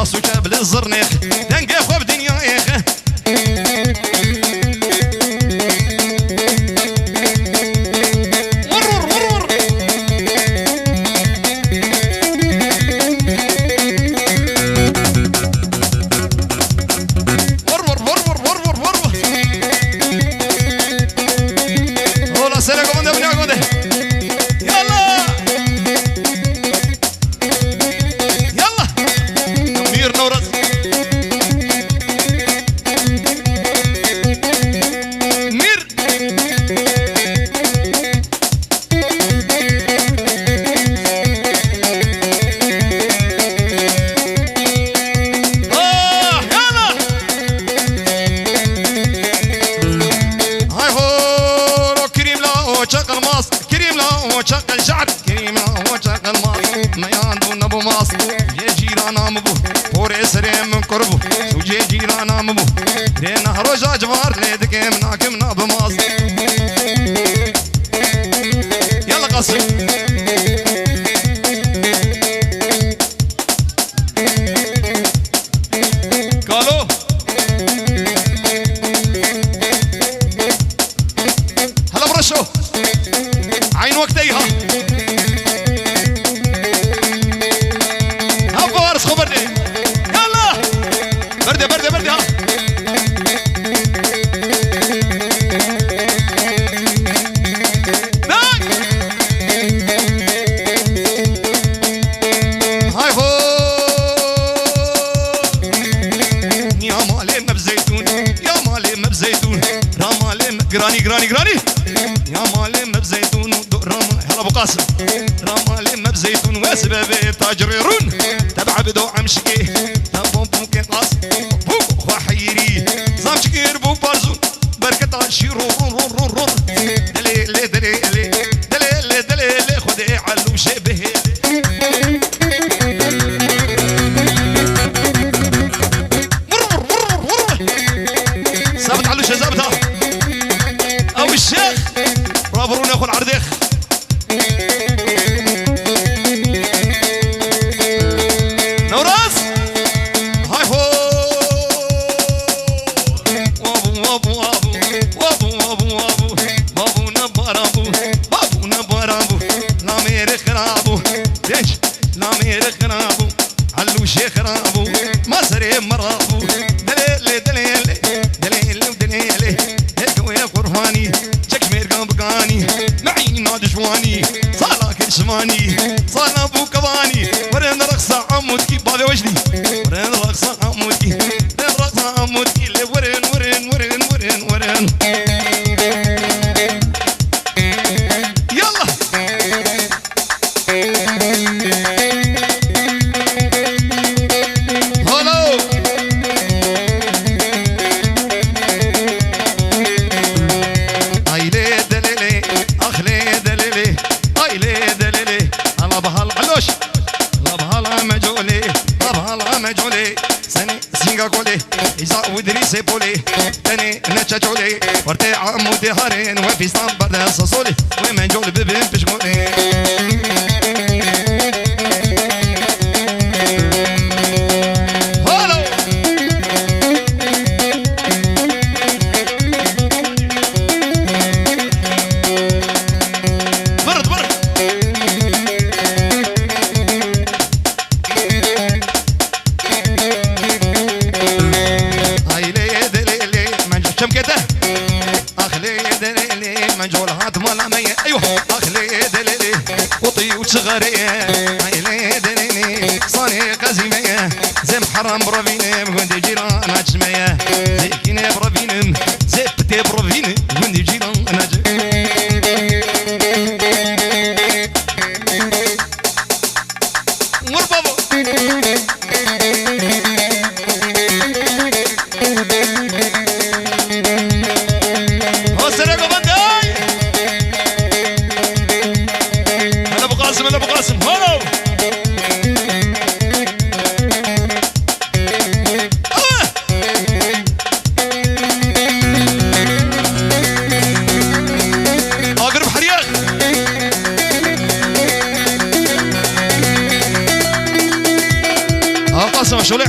راسو جاب للزرنيخ دنقا خواب دنيا يخ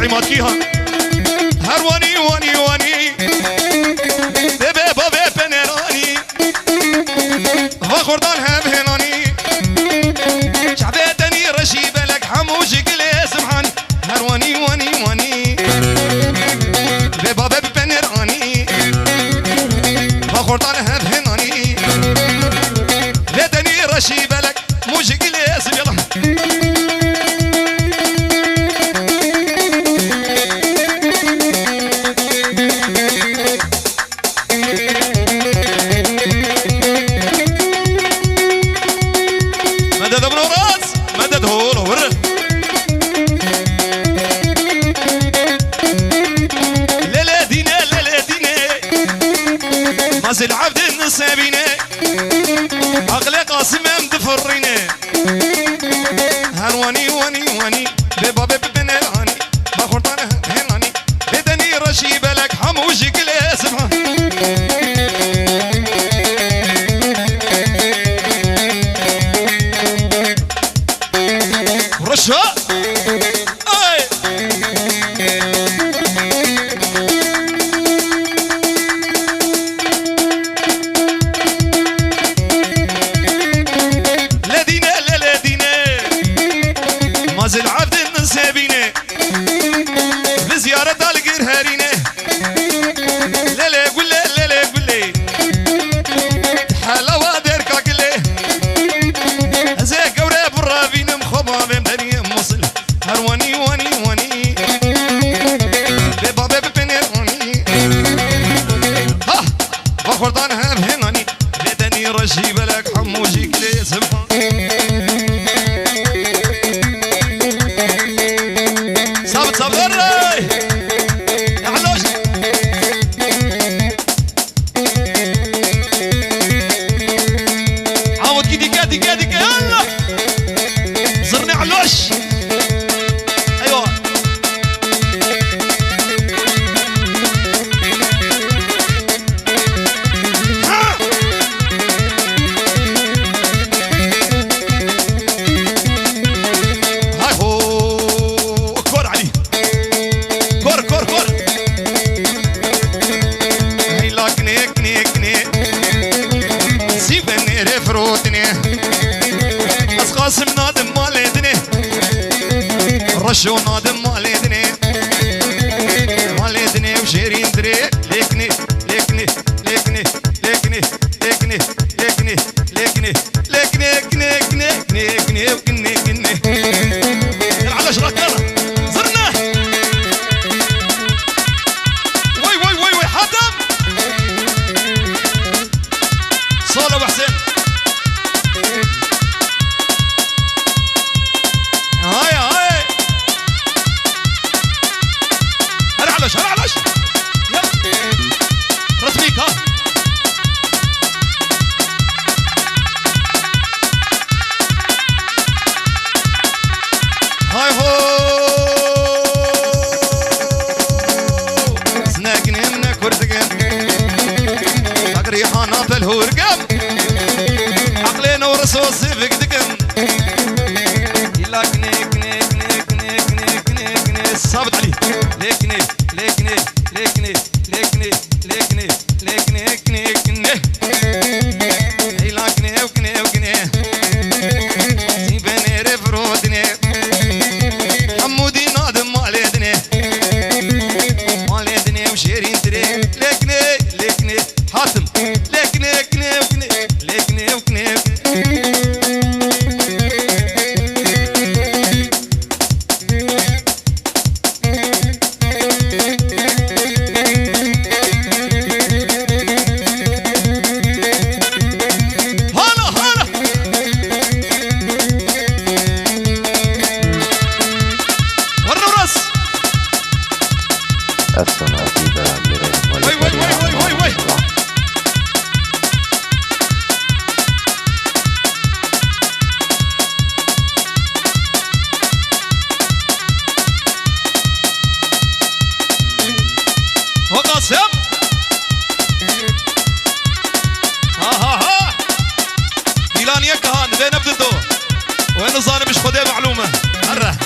عماد كيها هرواني واني واني بيبي بابي بنيراني وخردان هم هناني شعبيتني رشي بلك حموش قلي سبحاني هرواني واني واني بيبي بابي بنيراني وخردان هم هناني بيتني رشي بلك موش قلي سبحاني مدد ابن راس مدد هول ور لا دينا لا دينا مازال عبد النسابينا عقلي قاسم مدفرينا هرواني واني واني بابا ببن الهاني بخرطانه هناني بدني رشي بلك حموش كله سبحان رشا اي لدينا لا لدينا مازال عبد النسابينا بزيارة القير هارينا لا لا قول لا لا قول لي حلاوة ديركا كلي زي قوري برافين مخبا بمدني مصل هرواني واني واني بيبا بيبا بنيراني ها بخردان هم هناني بدني رشي بلك حموشي كلي سبحان صابت صابر يا علوش عاود كي ديكا يلا زرني علوش ايوه هاي هو كور علي كور هاي لاكني كني سيبني رفروتني بس قاسم نادم مالدني رشو نادم مالدني وشيرين دري ليكني على شراكنا زرنا وي حاتم صالة وحسين هاي هلا علش يلا رسميك ها هاي هو سناقني من كردقن اقري حانا بالهورقم عقلين ورسو سيفك دقن يلا كني صابت علي ليكني يلا كني سيبني رفرودني حمودي نادم مالدني وشيرين تري ليكني حاتم ليكني وين صار مش خدي معلومة هره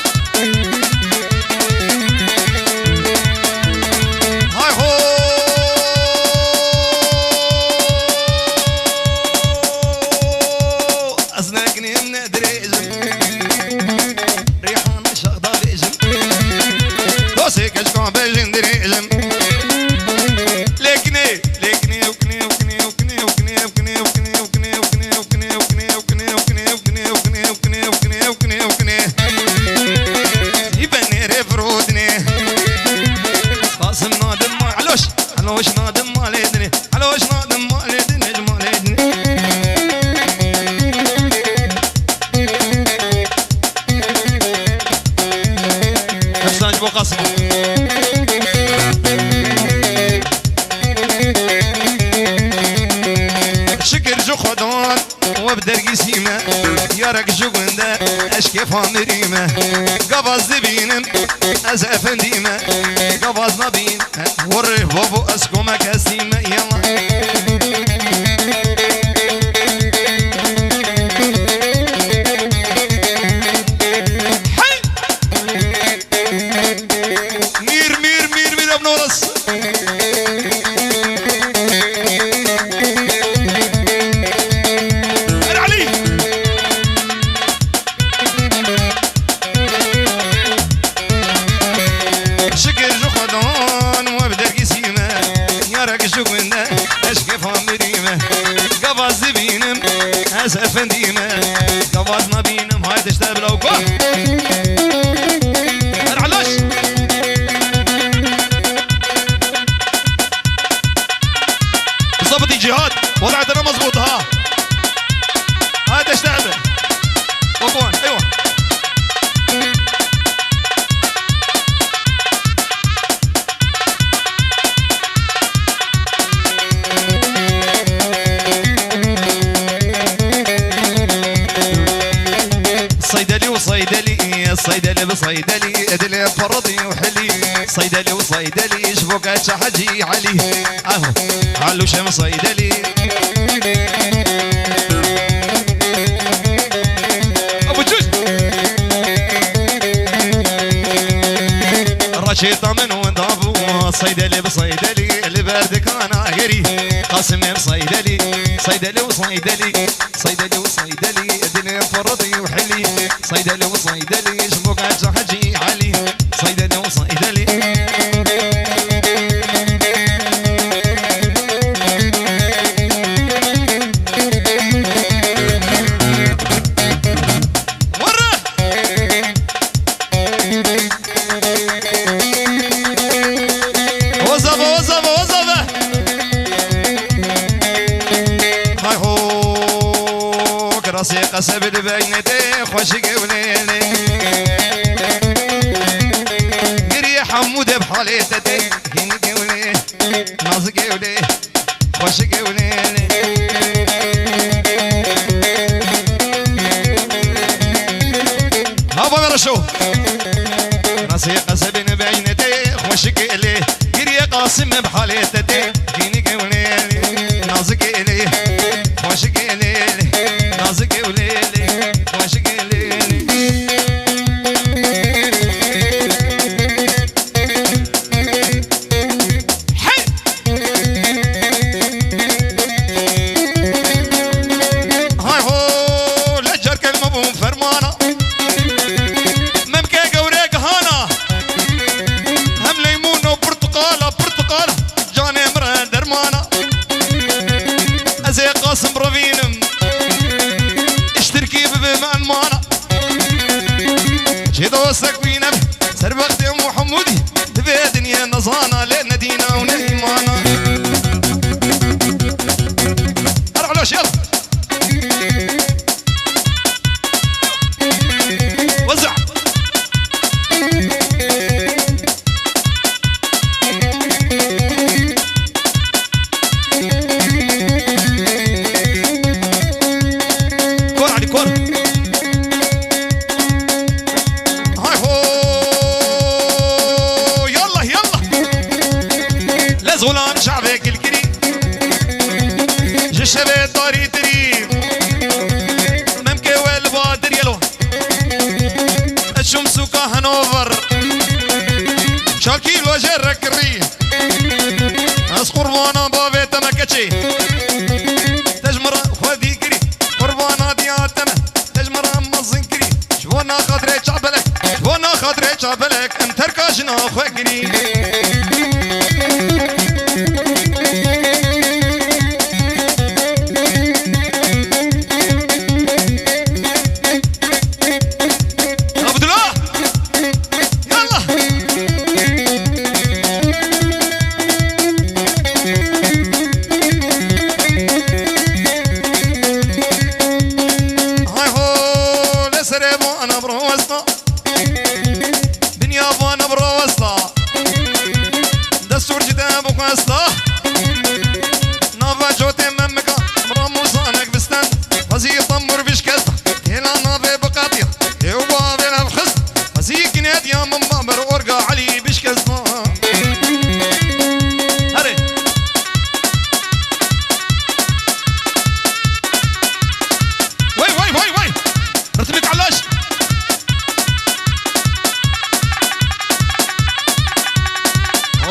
مالدني قاسم نادم علوش علوش نادم مالدني علوش نادم مالدني مالدني افسانج بو قاسم شكر جو خدان وبدرقي سيما يارك جو قندا اشكي فامريما قبض زبينم از افنديما قبض نبين وريه بابو اسكو مكاسيما يلا مير مير مير مير ابن ورس از افندیمه گواز نبینم های دشته بلاو کو علاش ضبطي جهاد وضعتنا مظبوط ها های دشته بلاو وكون ايوه صيدلي بصيدلي ادلي فرضي وحلي صيدلي وصيدلي شبوكات حجي علي اهو علو شم صيدلي ابو جوج رشيطه من وضابو صيدلي بصيدلي البرد كان عقري قاسم بصيدلي صيدلي وصيدلي صيدلي وصيدلي ادلي فرضي وحلي صيدلي وصيدلي شبوكات حجي علي صيدلي وصيدلي ورا وزبه وزبه وزبه هاي هو كراسي قسب البينتي خوش قوليلي حمود بحاليتي هيني قولي ناز قولي خوش قولي هابا مرشو راسي قسبين بعينتي خوش قولي قري قاسم بحاليتي هيني قولي ناز قولي خوش قولي ناز قولي خوش قولي قاسم رفينم اشتركي بمعنى جي دوستك وينم سربختي ام محمودي تبي دنيا نصانا لنا دينا ونيمانا ارعلوش يلا وزع غلام شعبك الكريم جشبه طاري تريم ممكن والبادر يلو الشمسوكا هنوفر شاكيل وجرك الريم اس قربانا بابي تمكتشي تجمر خذي كري قربانا دياتنا تجمر امزن كري شبونا خاطري شعبلك شبونا خاطري شعبلك انتركاشنا خوكري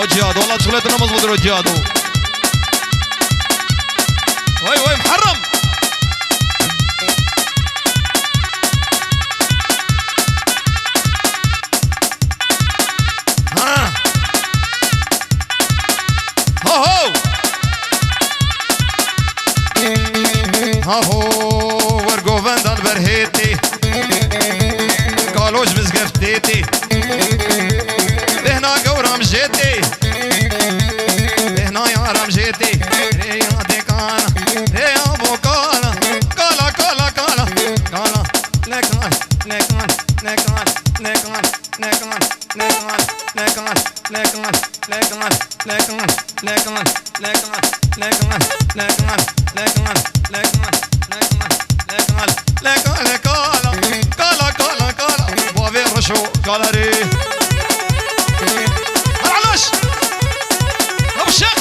جهاد والله شغلتنا مضبوط جهاد وي محرم ها هو ورقو فندان برهيتي قالوش بزقفتيتي لهنا قورا مجيتي لهنا يا رمجيتي ريا ديكانا ريا بوكانا كالا كالا كالا كالا لكان لكان لكان لكان لكان لكان لكان لكان لكان لكان لكان لكان لكان لكان لكان لكان لكان كالا كالا كالا بابي رشو كالا ري علاش ابشر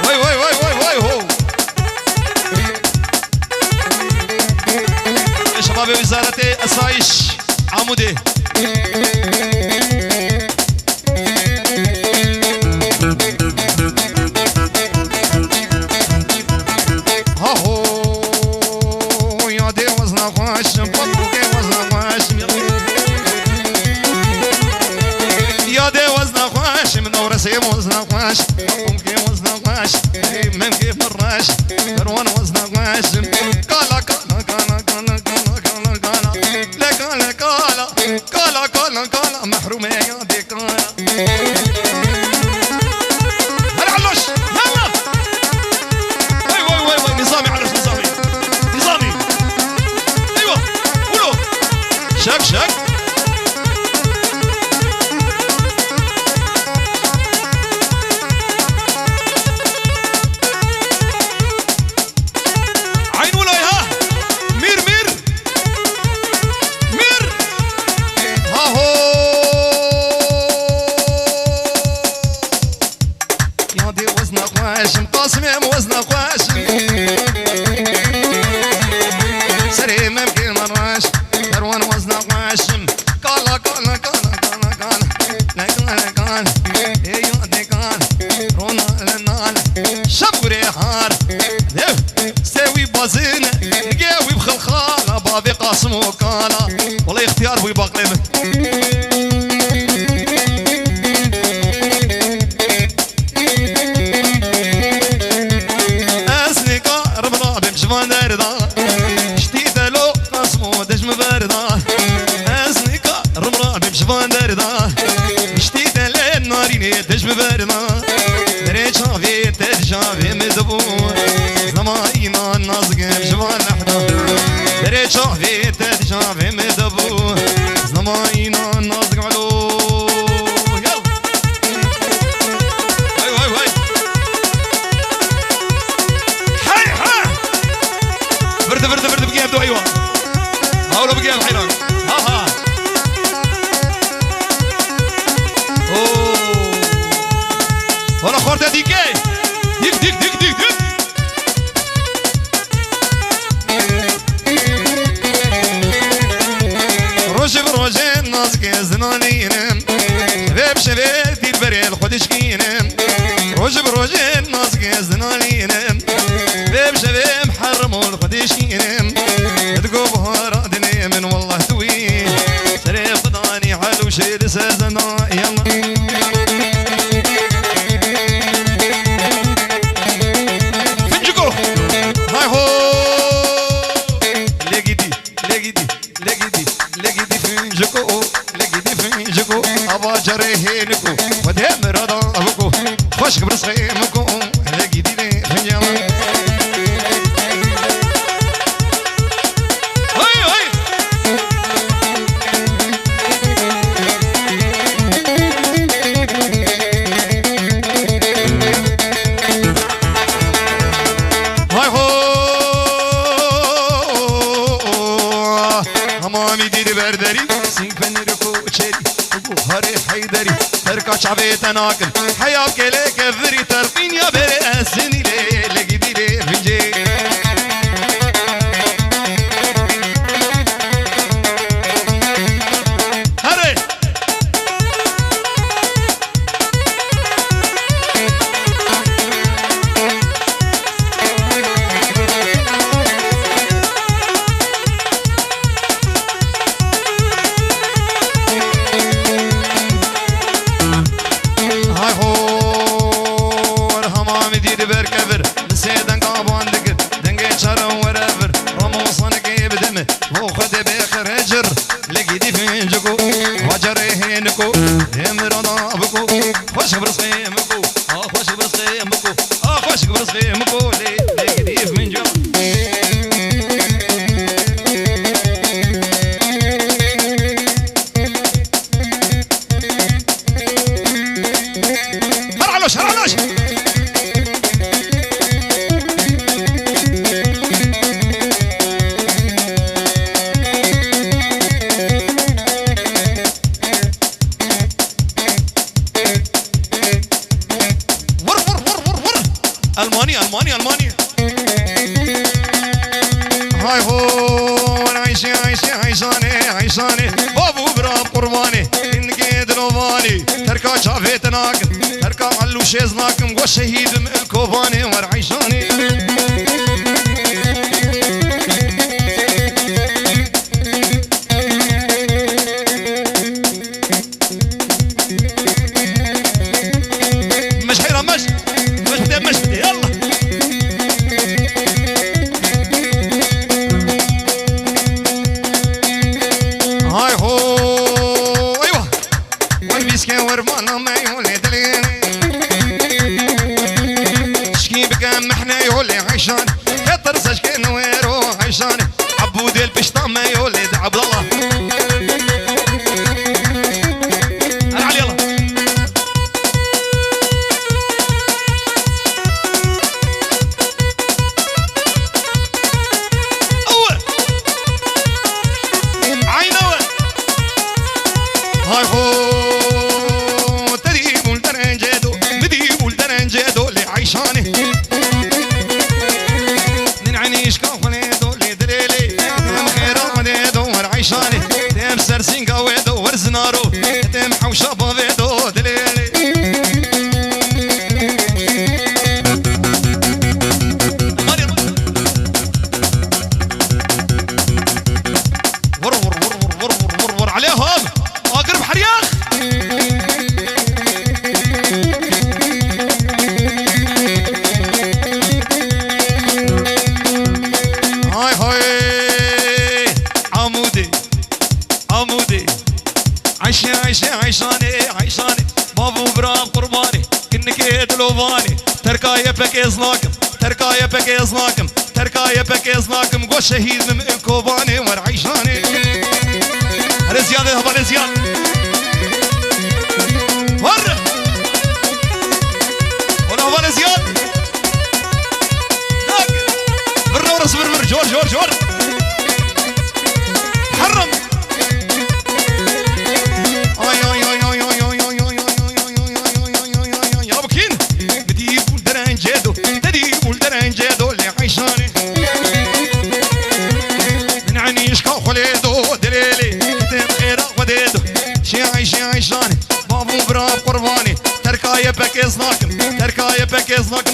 وي هو شباب وزارة الصايش عمودي سيم وزنا قاش ممكن وزنا قاش ممكن فراش كروان وزنا قاش كالا كالا كالا كالا كالا كالا لا كالا كالا كالا كالا كالا محرومة يا دي كالا هلا علوش يلا وي نظامي علوش نظامي ايوه قولوا شك والله اختيار ابوي باقلمه اسنيكا ربنا بمشفان دردا شتيت له قسمو دجم بردا اسنيكا ربنا بمشفان دردا شتيت له ناريني دجم بردا دري شافي تجافي مدبو زماينا الناس بمشفان حدا دري شافي تجافي مدبو زماينا الناس قالوا برد بقيام دو ايوه هاولو بقيام حيران ها اوه ولا خورتا ديكي ديك روجي بروجين نازك زنانينم بيب شبيتي البريل خدشكينم روجي بروجين نازك زنانينم بيب شبيب حرمو الخدشكينم تقوب هارادني من والله توي سريف ضاني حلو شيل سازنا يلا فنجكو هاي هو لقيدي فنجكو ابا جريهينكو ودهم رضا ابوكو خوش قبر صغيمكو لقيدي فنجالا شعبي تناكل حياك ليك ذري ترقين يا بري أسني لي لقيدي لي فنجي هري بكو مرضى بكو خوش برسخي بكو خوش برسخي بكو خوش برسخي بكو لي قديف من جو هرعلوش ألمانيا هاي هو عيشاني بابو براب قرباني إنك يدروباني تركا شافيت ناكم تركا علو شيز ناكم والشهيد من الكوباني ورعيشاني عيشان خطر سجكن ويرو عيشان عبود البشطام يولد عبد الله علي يلا اول عين اول هاي هو تديب الدرنجادو مديب الدرنجادو اللي عيشاني عيشاني ديم سرسينغا ويدو ورزنارو ديم حوشابا ويدو دليلي ور عليهم اقرب حرياخ عيشاني بابو برام قرباني كنك يدلوباني تركايا بكيزناكم تركايا بكيزناكم قو شهيد من الكوباني ورعيشاني رزيان هبا رزيان ور ولا هبا رزيان داك برنورس برمر جور حرم عيشاني بابو براب قرباني تركايا بكيزناكم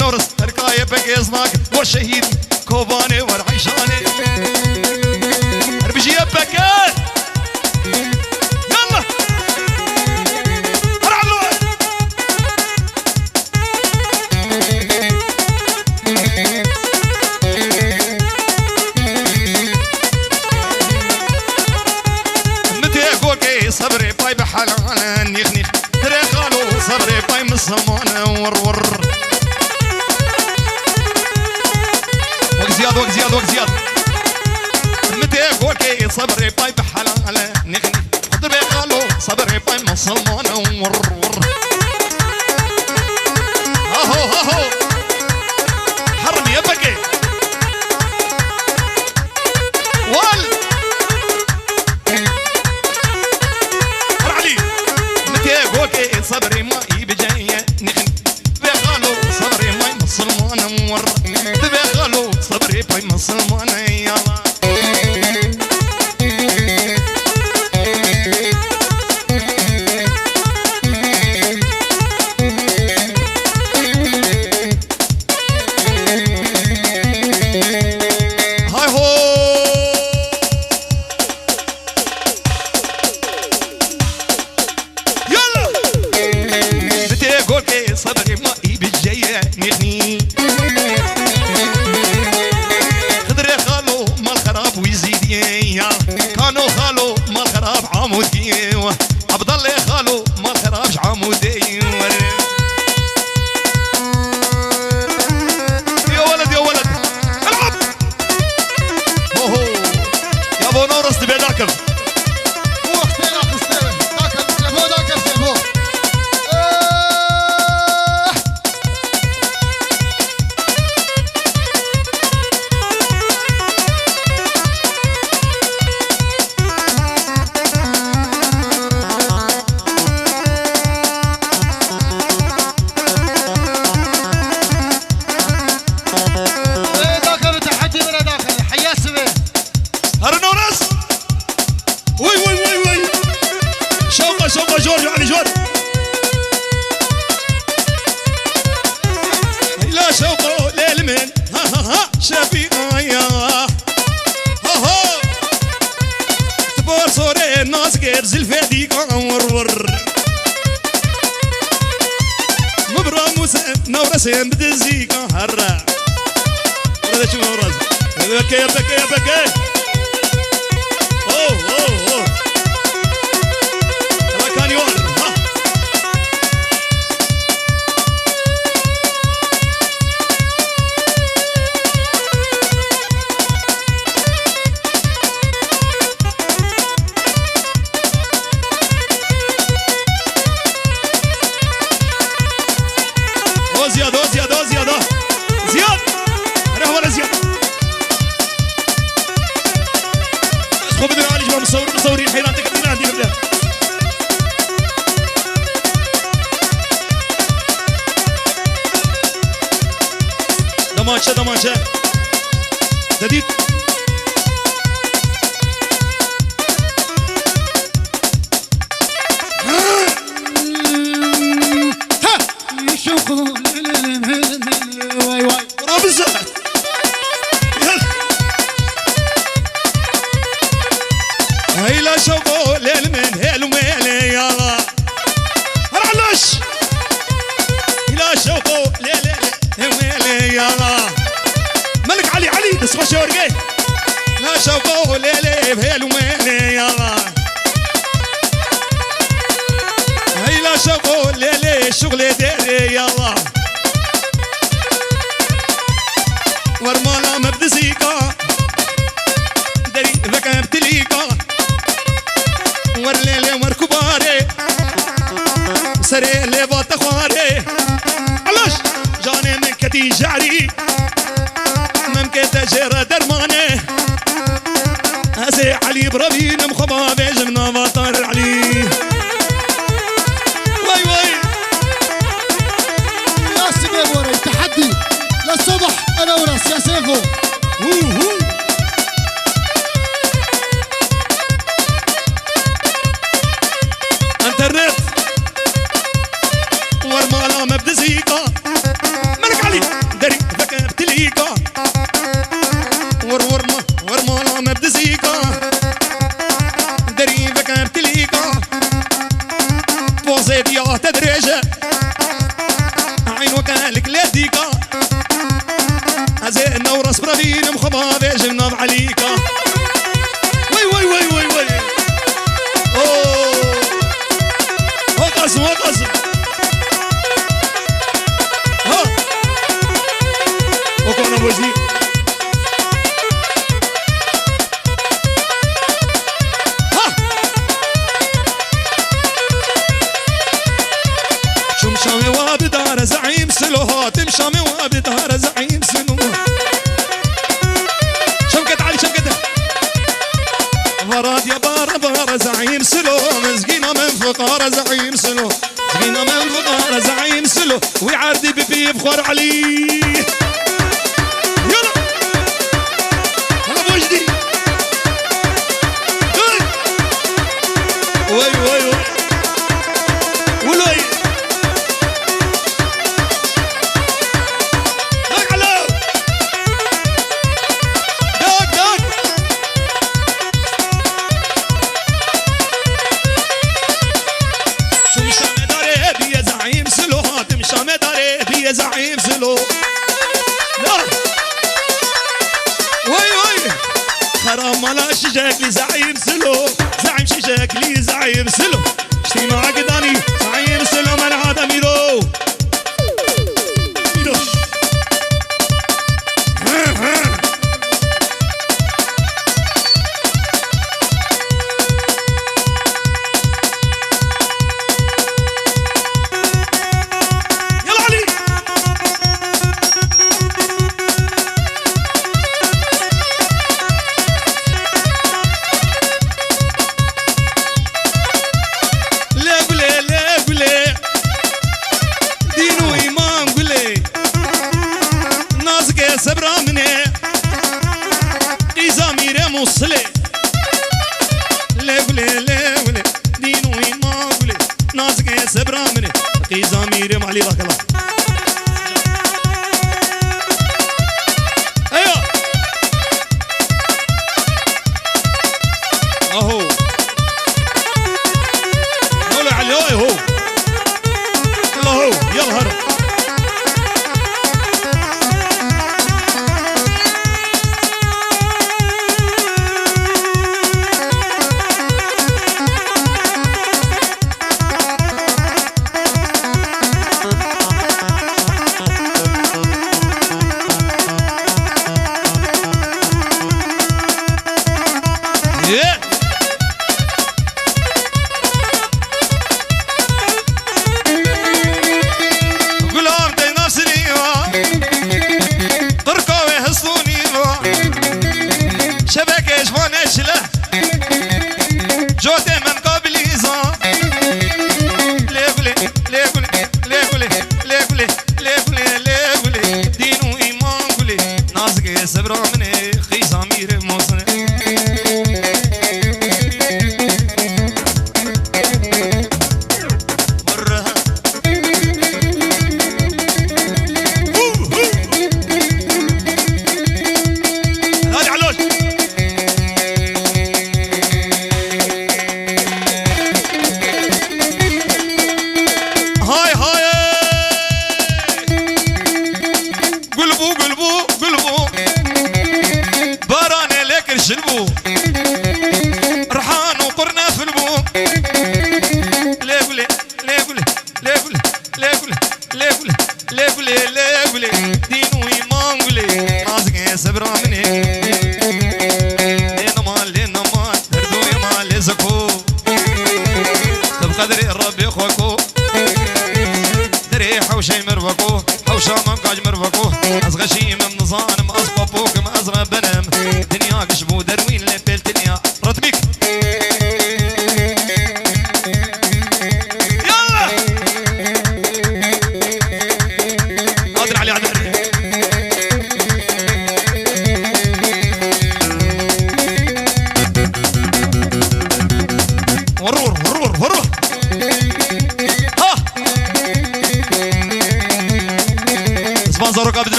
نورس تركايا بكيزناكم والشهيد كوباني ورعيشاني ربجي بكير يلا هرعلو صبري باي بحلال نيخ تريخالو صبري باي مصمانة ور وقت زياد متيك وكي صبري باي بحلال نيخ تريخالو صبري باي مصمانة ور هاهو حرمي يا بكي صبري ما يبجايا نخن بيخالو صبري ما يمصلمانا مور بيخالو صبري ما يمصلمانا يلا هاي هو يلا شوقه جورج علي جورج لا شوقه ليل من ها شفيقه يا ها تبور صوري الناس كيف زلفاتي ور مبرا موسى نورسين بدزيكا هرا هذا شو نورس بكي بكي بكي اوه هذا كان يور ها زياد انا هو زياد خذ بدنا على جوا مصورين حيرانتك بدنا عندي نبدا دمانشة جديد هيلا شوقو ليل من هيل وميلي يا هرعلوش هيلا شوقو ليل وميلي يا ملك علي تسخو شورقي لا شوقو ليل بهيل وميلي يا هيلا شوقو ليل شغلي ديري يا ورمالا مبدزيكا دري ذكا ابتليكا ورليلي وركباري سري اللي باتخواري علاش جاني من كتي جعري ممكن تجير درماني هزي علي بربين مخبابي جمنا بطار علي واي يا سيدي وري تحدي للصبح انا ورس يا سيفو انترنت ورمالا مبدزيكا ملك علي دري ذكا ابتليكا ورمالا مبدزيكا دري ذكا ابتليكا بوزيت يا تدريجة عين وكالك لديكا هزي نورس بربين مخبابي جناب عليكا وي اوه وقصم ها وكونا بوزني ها شمشامي وابدار زعيم سلوها تمشامي وابدار زعيم سلوها شمكت علي شمكت فراد يا بار زعيم سلو مسكينة من فقارة زعيم سلو مسكينة من فقارة زعيم سلو ويعردي بفي بخور علي يلا هلا بوجدي وي ولوي داك على داك زعيم سلو لا وي حرام على شجاك لي زعيم سلو زعيم شجاك لي زعيم سلو شتي معك داني زعيم سلو من هذا ميرو سبرا مني قيزا ميرم علي ذاك الله ايوه اهو طلع علي هو الله هو يلا هرب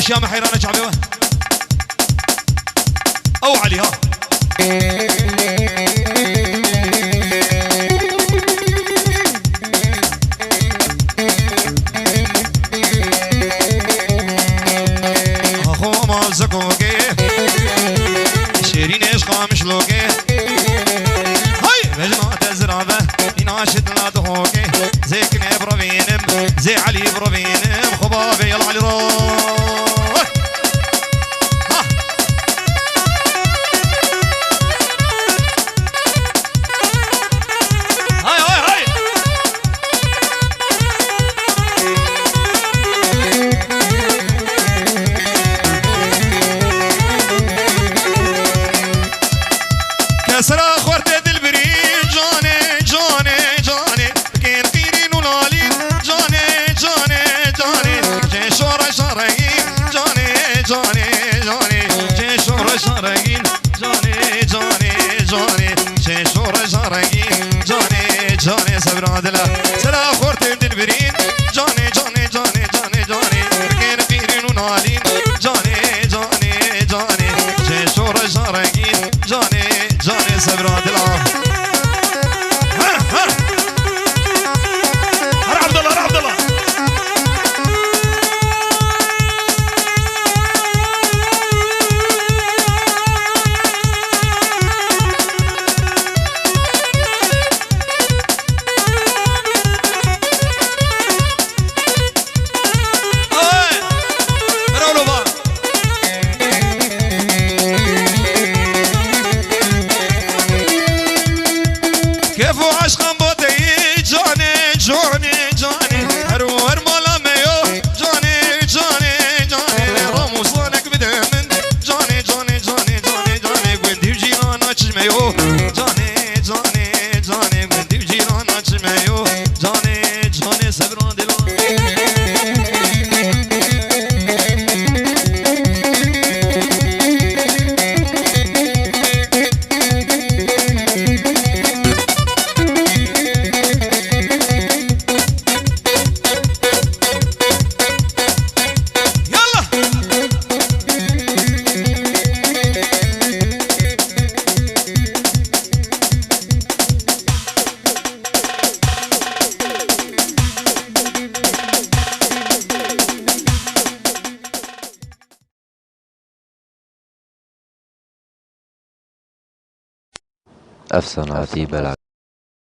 اشياء ما حيرانه شعبي او علي ها اخو ما زكوكي شيرين عشقا مش لوكي هاي بجنا تزرابه يناشد لا دهوكي زي كني بروفينم زي علي بروفينم خبابي يلا علي روح أفسناتي بلع